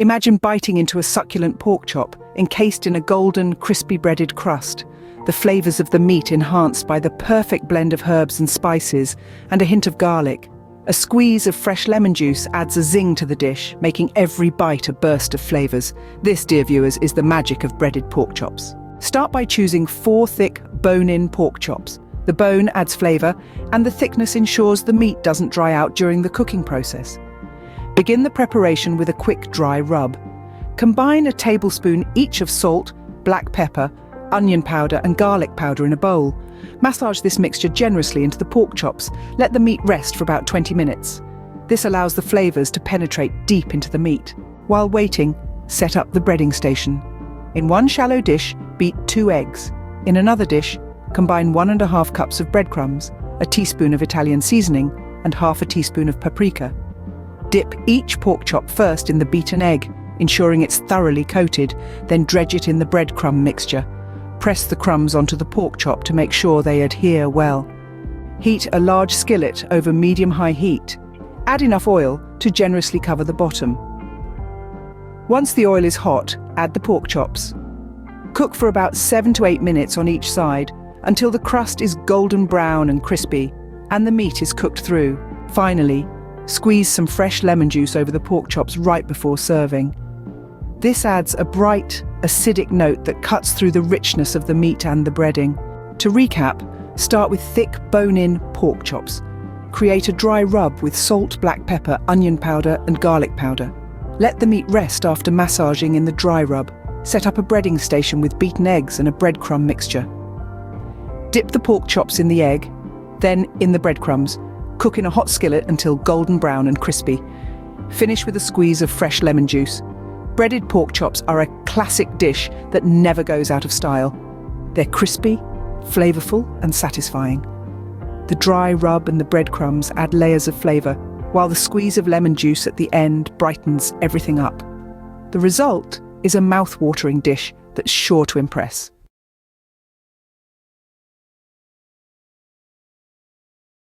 Imagine biting into a succulent pork chop, encased in a golden, crispy breaded crust. The flavors of the meat enhanced by the perfect blend of herbs and spices, and a hint of garlic. A squeeze of fresh lemon juice adds a zing to the dish, making every bite a burst of flavors. This, dear viewers, is the magic of breaded pork chops. Start by choosing 4 thick, bone-in pork chops. The bone adds flavor, and the thickness ensures the meat doesn't dry out during the cooking process. Begin the preparation with a quick dry rub. Combine a tablespoon each of salt, black pepper, onion powder and garlic powder in a bowl. Massage this mixture generously into the pork chops. Let the meat rest for about 20 minutes. This allows the flavors to penetrate deep into the meat. While waiting, set up the breading station. In one shallow dish, beat 2 eggs. In another dish, combine 1½ cups of breadcrumbs, a teaspoon of Italian seasoning, and ½ teaspoon of paprika. Dip each pork chop first in the beaten egg, ensuring it's thoroughly coated, then dredge it in the breadcrumb mixture. Press the crumbs onto the pork chop to make sure they adhere well. Heat a large skillet over medium-high heat. Add enough oil to generously cover the bottom. Once the oil is hot, add the pork chops. Cook for about 7 to 8 minutes on each side until the crust is golden brown and crispy and the meat is cooked through. Finally, squeeze some fresh lemon juice over the pork chops right before serving. This adds a bright, acidic note that cuts through the richness of the meat and the breading. To recap, start with thick bone-in pork chops. Create a dry rub with salt, black pepper, onion powder and garlic powder. Let the meat rest after massaging in the dry rub. Set up a breading station with beaten eggs and a breadcrumb mixture. Dip the pork chops in the egg, then in the breadcrumbs. Cook in a hot skillet until golden brown and crispy. Finish with a squeeze of fresh lemon juice. Breaded pork chops are a classic dish that never goes out of style. They're crispy, flavorful, and satisfying. The dry rub and the breadcrumbs add layers of flavor, while the squeeze of lemon juice at the end brightens everything up. The result is a mouth-watering dish that's sure to impress.